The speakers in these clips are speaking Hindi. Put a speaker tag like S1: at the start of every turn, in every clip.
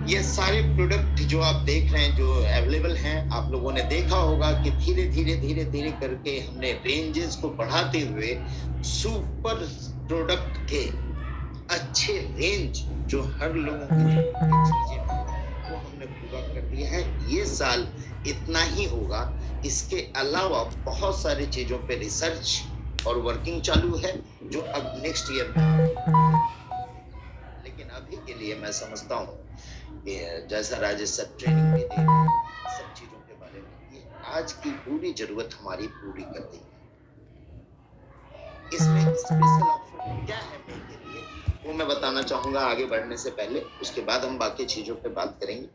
S1: ये सारे प्रोडक्ट जो आप देख रहे हैं, जो अवेलेबल हैं, आप लोगों ने देखा होगा कि धीरे-धीरे करके हमने रेंजेस को बढ़ाते हुए सुपर प्रोडक्ट के अच्छे रेंज जो हर लोगों की चीजें हैं, वो हमने पूरा कर दिया है। ये साल इतना ही होगा। इसके अलावा बहुत सारी चीजों पे रिसर्च और वर्किंग चालू है जो अब नेक्स्ट ईयर में, लेकिन अभी के लिए मैं समझता हूँ कि जैसा राजेश सर ट्रेनिंग भी दे रहे हैं सब चीजों के बारे में, ये आज की पूरी जरूरत हमारी पूरी कर देगी। इसमें स्पेशल ऑफर क्या है मेरे के लिए, वो मैं बताना चाहूंगा आगे बढ़ने से पहले। उसके बाद हम बाकी चीजों पे बात करेंगे।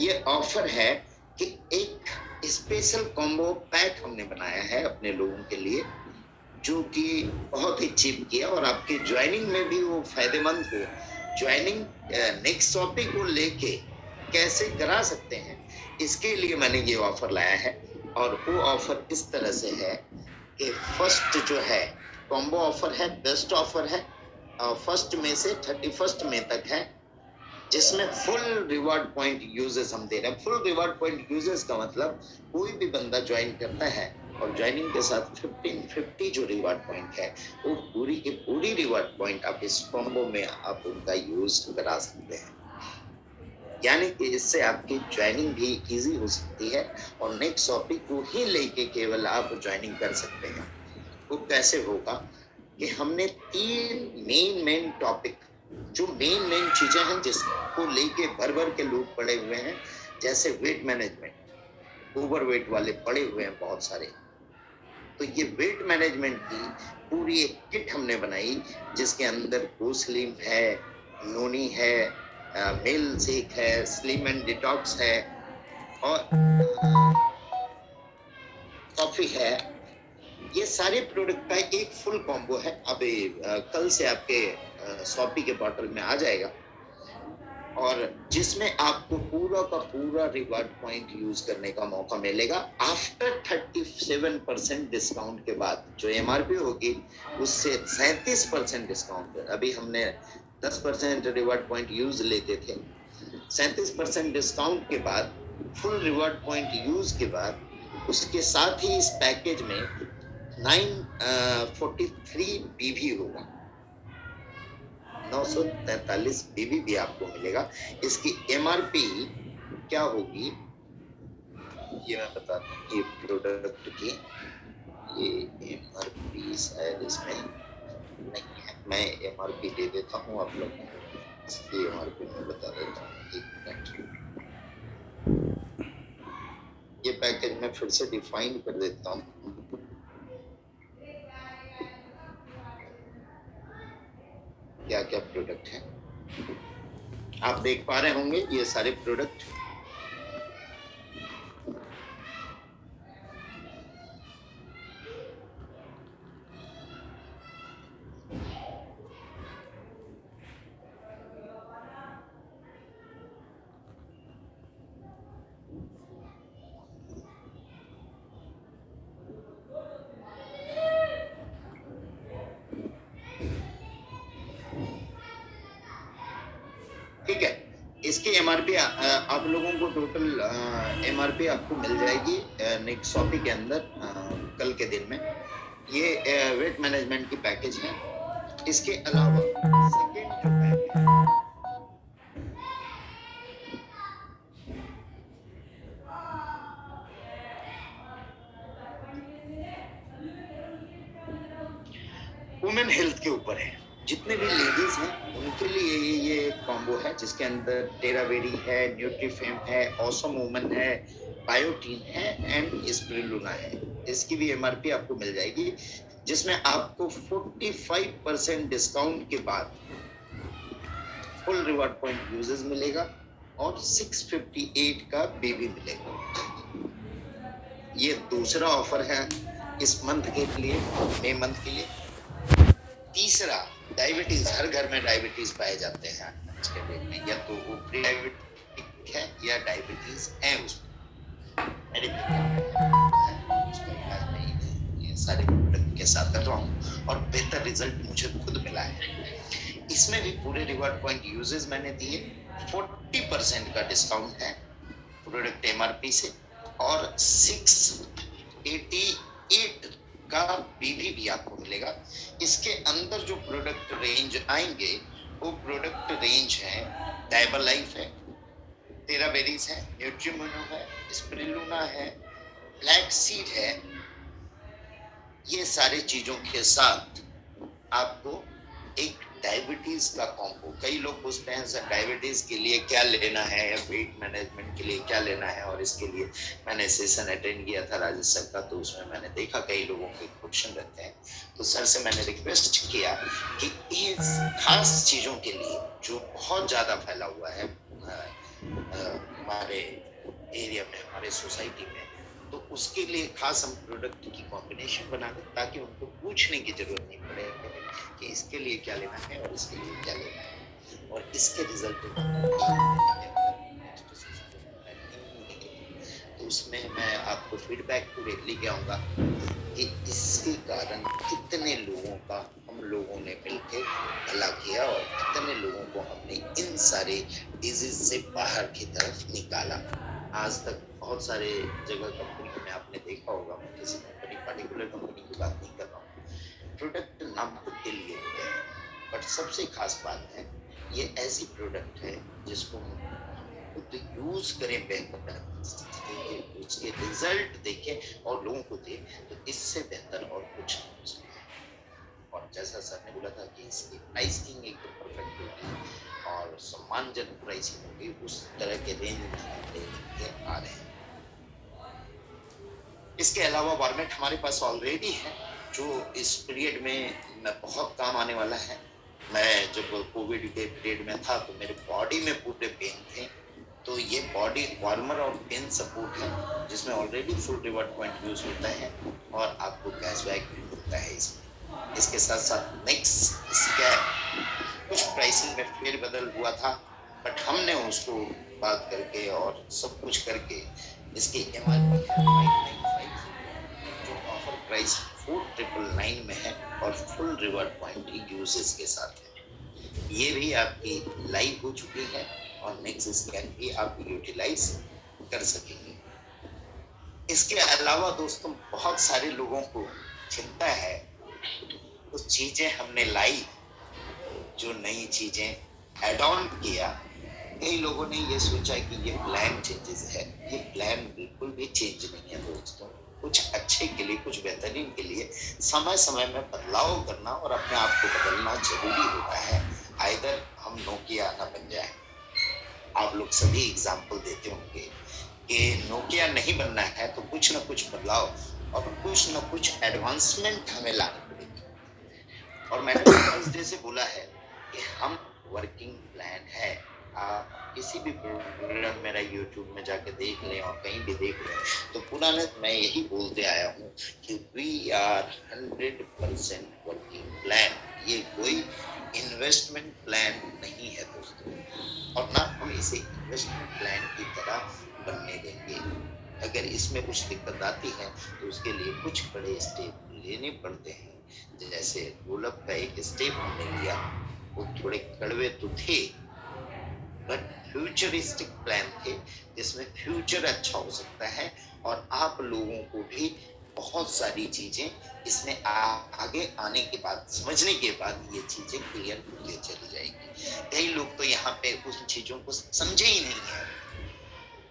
S1: ये ऑफर है कि एक स्पेशल कॉम्बो पैक हमने बनाया है अपने लोगों के लिए, जो कि बहुत ही चीप किया और आपके ज्वाइनिंग में भी वो फायदेमंद हो। ज्वाइनिंग नेक्स्ट टॉपिक को लेके कैसे करा सकते हैं, इसके लिए मैंने ये ऑफर लाया है। और वो ऑफर इस तरह से है कि फर्स्ट जो है कॉम्बो ऑफर है, बेस्ट ऑफर है। फर्स्ट में से 31 मई तक है, जिसमें फुल रिवार्ड पॉइंट यूजर्स हम दे रहे हैं। फुल रिवार्ड पॉइंट यूजर्स का मतलब कोई भी बंदा ज्वाइन करता है और ज्वाइनिंग के साथ 1550 जो रिवार्ड पॉइंट है, वो पूरी की पूरी रिवार्ड पॉइंट आप इस कॉम्बो में आप उनका यूज करा सकते हैं। यानी कि इससे आपकी ज्वाइनिंग भी इजी हो सकती है और नेक्स्ट टॉपिक को ही लेके केवल आप ज्वाइनिंग कर सकते हैं। वो कैसे होगा कि हमने 3 मेन टॉपिक, जो मेन चीजें हैं जिसको लेके भर के लोग पड़े हुए हैं, जैसे वेट मैनेजमेंट, ओवर वेट वाले पड़े हुए हैं बहुत सारे। तो ये वेट मैनेजमेंट की पूरी एक किट हमने बनाई, जिसके अंदर गोस्लिम है, नोनी है, मेल सेक है, स्लिम एंड डिटॉक्स है और कॉफी है। ये सारे प्रोडक्ट का एक फुल कॉम्बो है। अभी कल से आपके शॉपी के बॉटल में आ जाएगा और जिसमें आपको पूरा का पूरा रिवार्ड पॉइंट यूज करने का मौका मिलेगा आफ्टर 37% डिस्काउंट के बाद। जो एमआरपी होगी उससे 37% डिस्काउंट। अभी हमने 10% रिवार्ड पॉइंट यूज लेते थे, 37% डिस्काउंट के बाद, फुल रिवार्ड पॉइंट यूज के बाद, उसके साथ ही इस पैकेज में 943 बीवी होगा, 943 बीवी भी आपको मिलेगा। इसकी एमआरपी क्या होगी ये मैं बताता हूँ। ये प्रोडक्ट की ये एमआरपी शायद इसमें नहीं है, मैं एमआरपी दे देता हूँ आप लोगों को। इसकी एमआरपी मैं बता देता हूँ, एक मिनट। ये पैकेज मैं फिर से डिफाइन कर देता हूँ। क्या क्या प्रोडक्ट है आप देख पा रहे होंगे, ये सारे प्रोडक्ट। ठीक है, इसकी एमआरपी आप लोगों को टोटल एमआरपी आपको मिल जाएगी नेक्स्ट शॉपी के अंदर कल के दिन में। ये वेट मैनेजमेंट की पैकेज है। इसके अलावा सेकेंड जो पैकेज है, वुमेन हेल्थ के ऊपर है। जितने भी लेडीज हैं उनके लिए ये कॉम्बो है, जिसके अंदर टेरावेरी है, न्यूट्रीफेम है, ऑसम वुमन है, बायोटीन है एंड स्प्रिलुना है। इसकी भी एमआरपी आपको मिल जाएगी, जिसमें आपको 45% डिस्काउंट के बाद फुल रिवार्ड पॉइंट यूजेस मिलेगा और 658 का बीबी मिलेगा। ये दूसरा ऑफर है इस मंथ के लिए, मई मंथ के लिए। तीसरा, डायबिटीज, हर घर में डायबिटीज पाए जाते हैं आज के डेट में, या तो वो प्री डायबिटिक है या डायबिटीज है, उसमें ये सारे प्रोडक्ट के साथ कर रहा हूँ और बेहतर रिजल्ट मुझे खुद मिला है। इसमें भी पूरे रिवॉर्ड पॉइंट यूजेस मैंने दिए, 40% का डिस्काउंट है प्रोडक्ट एमआरपी से, और 688 का बीवी भी आपको मिलेगा। इसके अंदर जो प्रोडक्ट रेंज आएंगे वो प्रोडक्ट रेंज है डायबल लाइफ है, टेराबेरीज है, न्यूट्रीमोनो है, स्पिरुलिना है, फ्लैक्स सीड है। ये सारे चीजों के साथ आपको एक डायबिटीज का कॉम्बो, कई लोग पूछते हैं सर डायबिटीज के लिए क्या लेना है या वेट मैनेजमेंट के लिए क्या लेना है, और इसके लिए मैंने सेशन अटेंड किया था राजेश सर का, तो उसमें मैंने देखा कई लोगों के क्वेश्चन रहते हैं, तो सर से मैंने रिक्वेस्ट किया कि इस खास चीजों के लिए जो बहुत ज्यादा फैला हुआ है हमारे एरिया में, हमारे सोसाइटी में, तो उसके लिए खास हम प्रोडक्ट की कॉम्बिनेशन बना दें ताकि उनको पूछने की जरूरत नहीं पड़े कि इसके लिए क्या लेना है और इसके लिए क्या लेना है, और इसके रिजल्ट तो उसमें मैं आपको फीडबैक पूरे लेके आऊंगा कि इसके कारण कितने लोगों का हम लोगों ने मिलकर भला किया और कितने लोगों को हमने इन सारे डिजीज से बाहर की तरफ निकाला। आज तक बहुत सारे जगह कंपनी में आपने देखा होगा, मैं किसी कंपनी पर्टिकुलर कंपनी की बात नहीं कर रहा हूँ, प्रोडक्ट नाम के लिए होते हैं, बट सबसे खास बात है ये ऐसी प्रोडक्ट है जिसको हम खुद यूज करें, बेहतर उसके रिजल्ट देखें और लोगों को दें, तो इससे बेहतर और कुछ नहीं हो सकता। और जैसा सर ने बोला था कि इसकी प्राइसिंग एकदम परफेक्ट होगी और सम्मानजनक प्राइसिंग होगी, उस तरह के रेंज लेके आ रहे हैं। इसके अलावा वार्मेट हमारे पास ऑलरेडी है जो इस पीरियड में बहुत काम आने वाला है। मैं जब कोविड के पीरियड में था तो मेरे बॉडी में पूरे पेन थे, तो ये बॉडी वार्मर और पेन सपोर्ट है जिसमें already full reward point use होता है और आपको कैशबैक भी मिलता है इसमें। इसके साथ साथ नेक्स्ट इसका कुछ प्राइसिंग में फेरबदल हुआ था, बट हमने उसको बात करके और सब कुछ करके इसकी एमआरपी जो ऑफर प्राइस 4999 में है और फुल रिवॉर्ड पॉइंट यूजेस के साथ है। ये भी आपकी लाइव हो चुकी है और नेक्स्ट स्कैन भी आप यूटिलाइज कर सकेंगे। इसके अलावा दोस्तों बहुत सारे लोगों को चिंता है, कुछ चीजें हमने लाई, जो नई चीजें एड ऑन किया, कई लोगों ने ये सोचा कि ये प्लान चेंजेस है। ये प्लान बिल्कुल भी चेंज नहीं है दोस्तों। कुछ अच्छे के लिए, कुछ बेहतरीन के लिए समय समय में बदलाव करना और अपने आप को बदलना जरूरी होता है। आइदर हम नोकिया ना बन जाए। आप लोग सभी एग्जाम्पल देते होंगे कि नोकिया नहीं बनना है तो कुछ ना कुछ बदलाव और कुछ ना कुछ एडवांसमेंट हमें लानी पड़ेगी। और मैंने फर्स्ट डे से बोला है कि हम वर्किंग प्लान है। आप किसी भी प्रोग्राम मेरा यूट्यूब में जाके देख लें और कहीं भी देख लें तो पुराने मैं यही बोलते आया हूँ कि वी आर 100% वर्किंग प्लान। ये कोई इन्वेस्टमेंट प्लान नहीं है दोस्तों, और ना हम इसे इन्वेस्टमेंट प्लान की तरह बनने देंगे। अगर इसमें कुछ दिक्कत आती है तो उसके लिए कुछ बड़े स्टेप लेने पड़ते हैं। जैसे रोलअप का एक स्टेप हमने लिया, वो थोड़े कड़वे तो थे बट फ्यूचरिस्टिक प्लान थे जिसमें फ्यूचर अच्छा हो सकता है और आप लोगों को भी बहुत सारी चीजें इसमें आगे आने के बाद, समझने के बाद ये चीजें क्लियर होती चली जाएगी। कई लोग तो यहाँ पे उन चीजों को समझे ही नहीं है,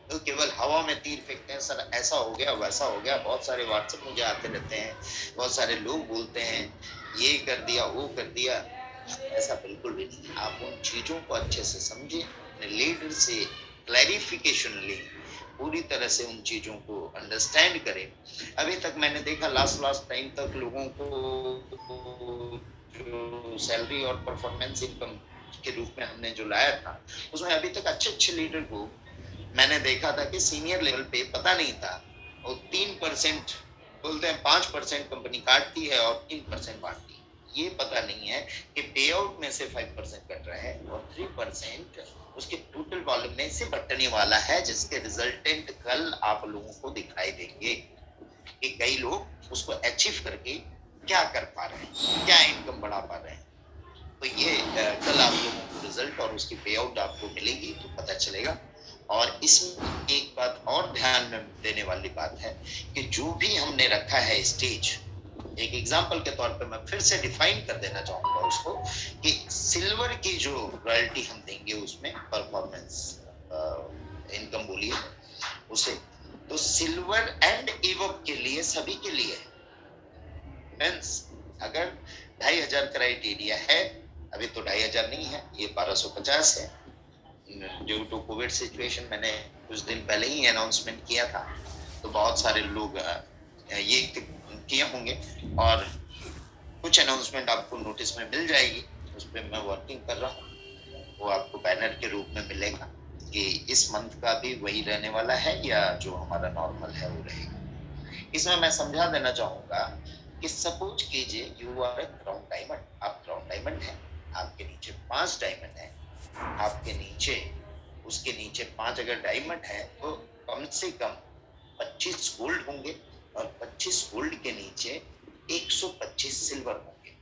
S1: तो केवल हवा में तीर फेंकते हैं, सर ऐसा हो गया वैसा हो गया। बहुत सारे व्हाट्सएप मुझे आते रहते हैं, बहुत सारे लोग बोलते हैं ये कर दिया वो कर दिया। ऐसा बिल्कुल भी नहीं। आप उन चीजों को अच्छे से समझें, अपने लीडर से क्लैरिफिकेशन लें, पूरी तरह से उन चीजों को अंडरस्टैंड करें। अभी तक मैंने देखा लास्ट टाइम तक लोगों को जो सैलरी और परफॉर्मेंस इनकम के रूप में हमने जो लाया था उसमें अभी तक अच्छे लीडर को मैंने देखा था कि सीनियर लेवल पे पता नहीं था, और 3% बोलते हैं 5% कंपनी काटती है और 3% बांटती है। ये पता नहीं है कि पे आउट में से 5% कट रहा है और 3% उसके टोटल वॉल्यूम में से बटने वाला है, जिसके रिजल्टेंट कल आप लोगों को दिखाई देंगे कि कई लोग उसको अचीव करके क्या कर पा रहे हैं, क्या इनकम बढ़ा पा रहे हैं। तो ये कल आप लोगों को रिजल्ट और उसकी पे आउट आपको मिलेगी तो पता चलेगा। और इसमें एक बात और ध्यान में देने वाली बात है कि जो भी हमने रखा है स्टेज, एक एग्जांपल के तौर पे मैं फिर से डिफाइन कर देना चाहूंगा उसको कि सिल्वर की जो रॉयल्टी हम देंगे उसमें परफॉर्मेंस इनकम बोलिए उसे, तो सिल्वर एंड एवब के लिए सभी के लिए मींस अगर 2500 क्राइटेरिया है, अभी तो 2500 नहीं है, ये 1250 है ड्यू टू कोविड सिचुएशन। मैंने कुछ दिन पहले ही अनाउंसमेंट किया था, तो बहुत सारे लोग ये किए होंगे और कुछ अनाउंसमेंट आपको नोटिस में मिल जाएगी, उस पर मैं वर्किंग कर रहा हूँ, वो आपको बैनर के रूप में मिलेगा कि इस मंथ का भी वही रहने वाला है या जो हमारा नॉर्मल है वो रहेगा। इसमें मैं समझा देना चाहूंगा कि सपोज कीजिए you are a crown diamond, आप क्राउन डायमंड हैं, आपके नीचे 5 डायमंड है, आपके नीचे उसके नीचे 5 अगर डायमंड है तो कम से कम 25 गोल्ड होंगे और 25 गोल्ड के नीचे 125 सिल्वर होंगे।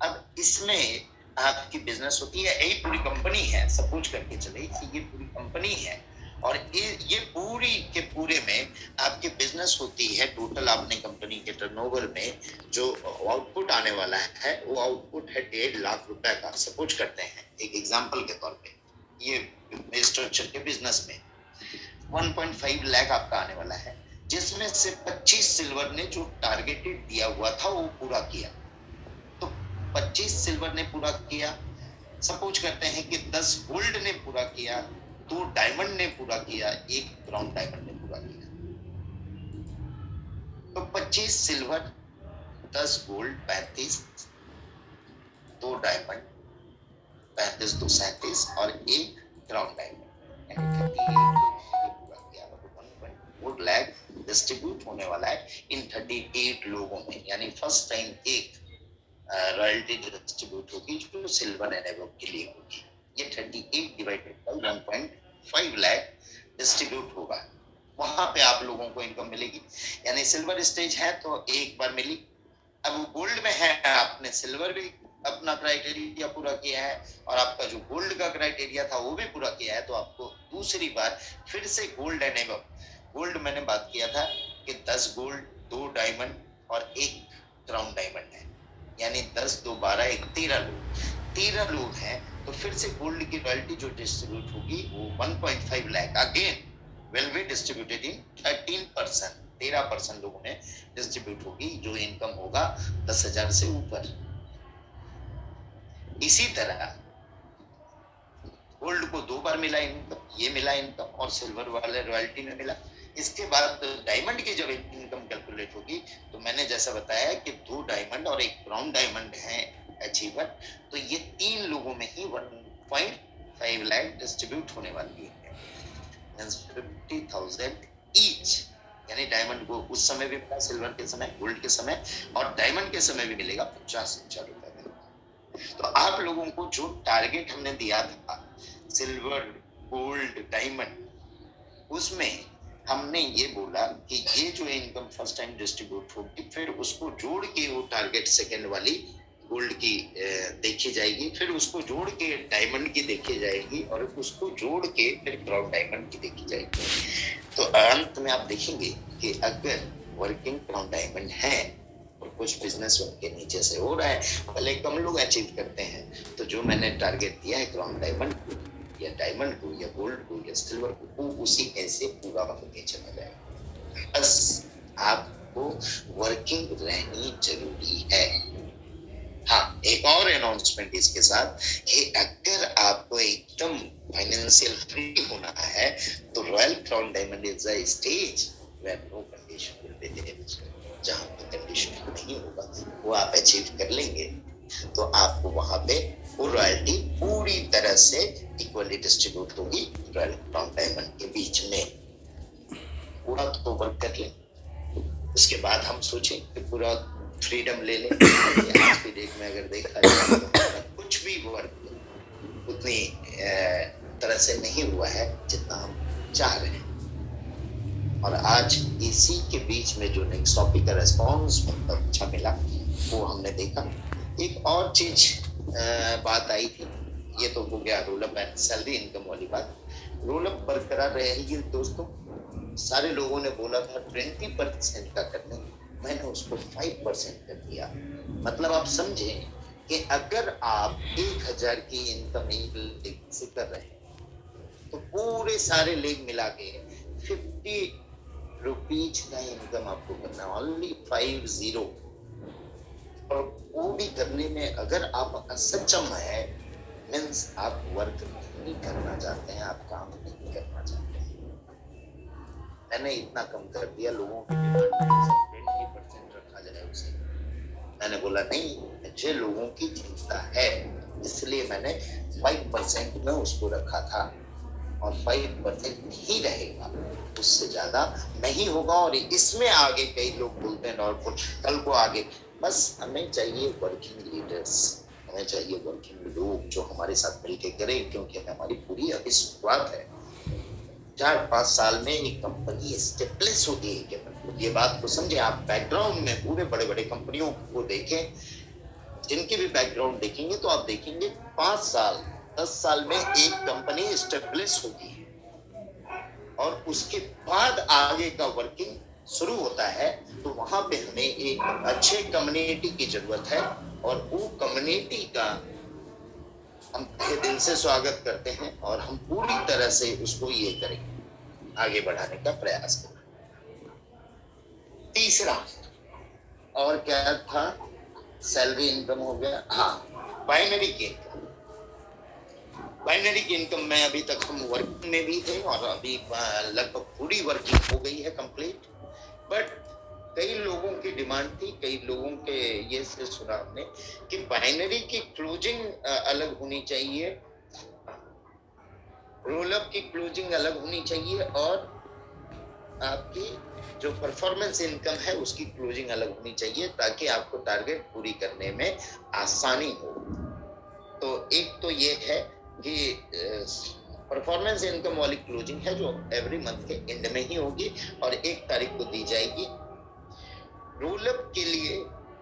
S1: अब इसमें आपकी बिजनेस होती है, यही पूरी कंपनी है, सपोज करके चले कि ये पूरी कंपनी है और ये पूरी के पूरे में आपकी बिजनेस होती है। टोटल आपने कंपनी के टर्नओवर में जो आउटपुट आने वाला है वो आउटपुट है 1.5 लाख रुपए का, सपोज करते हैं एक एग्जांपल के तौर पे। ये स्ट्रक्चर के बिजनेस में 1.5 लाख आपका आने वाला है, जिसमें से 25 सिल्वर ने जो टारगेटेड दिया हुआ था वो पूरा किया, तो 25 सिल्वर ने पूरा किया। सपोज करते हैं कि 10 गोल्ड ने पूरा किया, 2 डायमंड ने पूरा किया, 1 ब्राउन डायमंड ने पूरा किया। तो 25 सिल्वर, 10 गोल्ड 35, 2 डायमंड 35, 2 37 और 1 ब्राउन डायमंड, यानी 38 पूरा किया। 1.4 लाख डिस्ट्रीब्यूट होने वाला है इन 38 लोगों में, यानी फर्स्ट टाइम एक रॉयल्टी डिस्ट्रीब्यूट होगी जो सिल्वर एंड एबव के लिए होगी। ये 38 डिवाइडेड बाय 1.5 लाख डिस्ट्रीब्यूट होगा, वहां पे आप लोगों को इनकम मिलेगी। यानी सिल्वर स्टेज है तो एक बार मिली, अब वो गोल्ड में है, आपने सिल्वर भी अपना क्राइटेरिया पूरा किया है और आपका जो गोल्ड का क्राइटेरिया था वो भी पूरा किया है, तो आपको दूसरी बार फिर से गोल्ड एंड एबव। गोल्ड मैंने बात किया था कि 10 गोल्ड, 2 डायमंड और 1 क्राउन डायमंड है, यानी 10 2 12 1 13 लोग हैं, तो फिर से गोल्ड की रॉयल्टी जो डिस्ट्रीब्यूट होगी वो 1.5 lakh again will be distributed in 13%, 13% लोगों में डिस्ट्रीब्यूट होगी जो इनकम होगा 10,000 से ऊपर। इसी तरह गोल्ड को 2 बार मिला इनकम, ये मिला इनकम और सिल्वर वाले रॉयल्टी में मिला। इसके बाद डायमंड की जब इनकम कैलकुलेट होगी तो मैंने जैसा बताया कि 2 डायमंड और 1 ब्राउन डायमंड है अचीवर, तो ये 3 लोगों में ही 1.5 लाख डिस्ट्रीब्यूट होने वाली है, 50,000 ईच। यानी डायमंड को उस समय भी मिला, सिल्वर के समय, गोल्ड के समय और डायमंड के समय भी मिलेगा 50,000 रुपए में। तो आप लोगों को जो टारगेट हमने दिया था सिल्वर, गोल्ड, डायमंड, उसमें हमने ये बोला कि ये जो इनकम फर्स्ट टाइम डिस्ट्रीब्यूट होगी फिर उसको जोड़ के वो टारगेट सेकंड वाली गोल्ड की देखी जाएगी, फिर उसको जोड़ के डायमंड की देखी जाएगी और उसको जोड़ के फिर ब्राउन डायमंड की देखी जाएगी। तो अंत में आप देखेंगे कि अगर वर्किंग ब्राउन डायमंड है और कुछ बिजनेस उनके नीचे से हो रहा है, भले कम लोग अचीव करते हैं, तो जो मैंने टारगेट दिया है ब्राउन डायमंड को या डायमंड को या गोल्ड को या सिल्वर को, वो उसी ऐसे पूरा होके चला जाएगा। बस आपको वर्किंग रहनी जरूरी है। हाँ, एक और अनाउंसमेंट इसके साथ कि अगर आपको एकदम फाइनेंशियल फ्री होना है तो royal crown diamond is a stage where no condition will be there. जहां पे कंडीशन नहीं होगा वो आप अचीव कर लेंगे तो आपको वहां पे वो रॉयल्टी पूरी तरह से इक्वली डिस्ट्रीब्यूट होगी रॉयल क्राउन डायमंड के बीच में। पूरा तो वर्क कर ले, उसके बाद हम सोचें कि पूरा फ्रीडम ले लें। आज की डेट में अगर देखा जाए तो कुछ भी वर्क उतनी तरह से नहीं हुआ है जितना हम चाह रहे हैं। और आज इसी के बीच में जो नेक्स्ट टॉपिक का रेस्पॉन्स मतलब अच्छा मिला वो हमने देखा। एक और चीज बात आई थी, ये तो हो गया roll up and salary income वाली बात। रोल अप बरकरार रहेगी दोस्तों। सारे लोगों ने बोला था 20% का करने, मैंने उसको 5% कर दिया। मतलब आप समझे कि अगर आप 1000 की इनकम एक लेग से कर रहे हैं तो पूरे सारे लेग मिला के 50 रुपीज का इनकम आपको करना, ओनली 50। और वो भी करने में अगर आप सक्षम है, मीन्स आप वर्क नहीं करना चाहते हैं, आप काम नहीं करना चाहते हैं। मैंने इतना कम कर दिया, लोगों की डिमांड 20% रखा जाए उसे। मैंने बोला नहीं, मुझे लोगों की चिंता है, इसलिए मैंने 5% में उसको रखा था और 5% ही रहेगा, उससे ज्यादा नहीं होगा। और इसमें आगे कई लोग बोलते हैं और कल को आगे, बस हमें चाहिए वर्किंग लीडर्स, हमें चाहिए वर्किंग लोग जो हमारे साथ मिलकर करें, क्योंकि हमारी पूरी अभी शुरुआत है। 4-5 साल में एक कंपनी स्टेबलिश होती है। ये बात को समझे आप। बैकग्राउंड में पूरे बड़े बड़े कंपनियों को देखें, जिनके भी बैकग्राउंड देखेंगे तो आप देखेंगे 5 साल 10 साल में एक कंपनी स्टेबलिश होती है और उसके बाद आगे का वर्किंग शुरू होता है। तो वहां पे हमें एक अच्छे कम्युनिटी की जरूरत है और वो कम्युनिटी का हम तहे दिल से स्वागत करते हैं और हम पूरी तरह से उसको ये करेंगे, आगे बढ़ाने का प्रयास करेंगे। तीसरा और क्या था? सैलरी इनकम हो गया। हाँ, बाइनरी की इनकम। बाइनरी की इनकम में अभी तक हम वर्किंग में भी थे और अभी लगभग पूरी वर्किंग हो गई है कंप्लीट। बट कई लोगों की डिमांड थी, कई लोगों के ये से सुना हमने कि बाइनरी की क्लोजिंग अलग होनी चाहिए, रोल अप की क्लोजिंग अलग होनी चाहिए और आपकी जो परफॉर्मेंस इनकम है उसकी क्लोजिंग अलग होनी चाहिए, ताकि आपको टारगेट पूरी करने में आसानी हो। तो एक तो ये है कि परफॉर्मेंस इनकम वाली क्लोजिंग है जो एवरी मंथ के एंड में ही होगी और 1 तारीख को दी जाएगी। रोल अप के लिए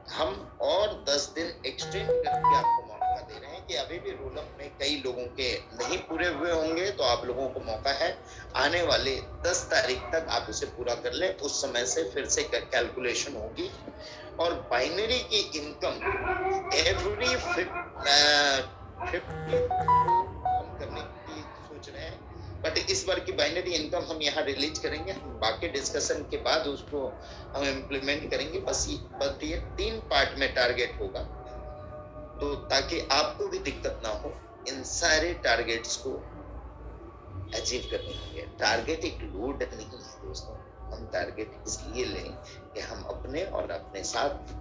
S1: हम और 10 दिन एक्सटेंड करके आपको मौका दे रहे हैं कि अभी भी रोल अप में कई लोगों के नहीं पूरे हुए होंगे, तो आप लोगों को मौका है आने वाले 10 तारीख तक आप उसे पूरा कर लें। उस समय से फिर से कैलकुलेशन होगी और बाइनरी की इनकम एवरी 50 हम करने की सोच रहे हैं। बट इस बार की बाइनरी इनकम हम यहाँ रिलीज करेंगे, हम बाकी डिस्कशन के बाद उसको हम इम्प्लीमेंट करेंगे। बस ये 3 पार्ट में टारगेट होगा, तो ताकि आपको भी दिक्कत ना हो इन सारे टारगेट्स को अचीव करने होंगे। टारगेट एक लोड नहीं है दोस्तों, हम टारगेट इसलिए लें कि हम अपने और अपने साथ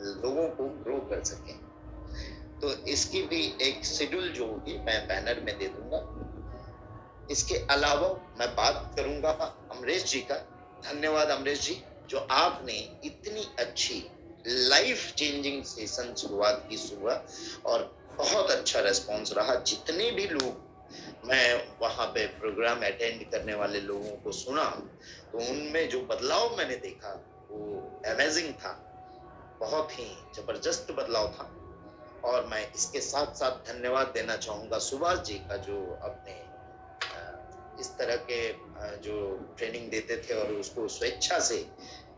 S1: लोगों को ग्रो कर सकें। तो इसकी भी एक शेड्यूल जो होगी मैं बैनर में दे दूंगा। इसके अलावा मैं बात करूंगा अमरेश जी का। धन्यवाद अमरेश जी, जो आपने इतनी अच्छी लाइफ चेंजिंग सेशन शुरुआत की सुबह और बहुत अच्छा रेस्पॉन्स रहा। जितने भी लोग मैं वहां पे प्रोग्राम अटेंड करने वाले लोगों को सुना तो उनमें जो बदलाव मैंने देखा वो अमेजिंग था, बहुत ही जबरदस्त बदलाव था। और मैं इसके साथ साथ धन्यवाद देना चाहूंगा सुभाष जी का, जो अपने इस तरह के जो ट्रेनिंग देते थे और उसको स्वेच्छा से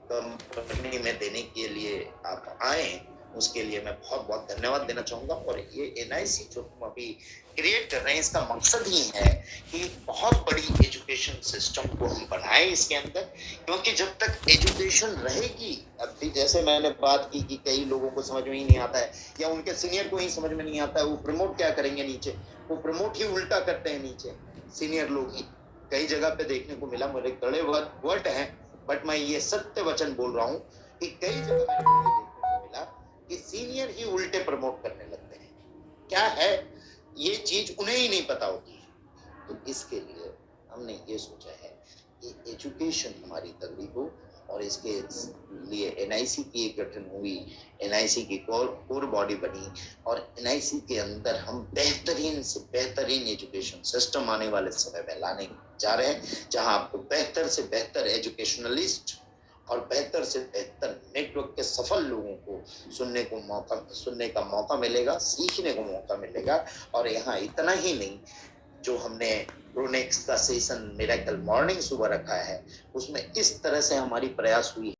S1: कंपनी में देने के लिए आप आए, उसके लिए मैं बहुत बहुत धन्यवाद देना चाहूंगा। और ये एनआईसी जो हम अभी क्रिएट कर रहे हैं, इसका मकसद ही है कि बहुत बड़ी एजुकेशन सिस्टम को हम बनाएं इसके अंदर, क्योंकि जब तक एजुकेशन रहेगी, अभी जैसे मैंने बात की कि कई लोगों को समझ में ही नहीं आता है या उनके सीनियर को ही समझ में नहीं आता है, वो प्रमोट क्या करेंगे नीचे, वो प्रमोट ही उल्टा करते हैं नीचे सीनियर लोग ही। कई जगह पे देखने को मिला, मेरे कड़े वर्ड हैं, बट मैं ये सत्य वचन बोल रहा हूँ कि कई जगह मेरे को देखने को मिला कि सीनियर ही उल्टे प्रमोट करने लगते हैं। क्या है ये चीज उन्हें ही नहीं पता होती है। तो इसके लिए हमने ये सोचा है कि एजुकेशन हमारी तगड़ी हो और इसके लिए एनआईसी की एक गठन हुई, एनआईसी की कोर बॉडी बनी और एनआईसी के अंदर हम बेहतरीन से बेहतरीन एजुकेशन सिस्टम आने वाले समय में लाने जा रहे हैं, जहां आपको बेहतर से बेहतर एजुकेशनलिस्ट और बेहतर से बेहतर नेटवर्क के सफल लोगों को सुनने का मौका मिलेगा, सीखने को मौका मिलेगा। और यहाँ इतना ही नहीं, जो हमने प्रोनेक्स का सेशन मिरेकल मॉर्निंग सुबह रखा है, उसमें इस तरह से हमारी प्रयास हुई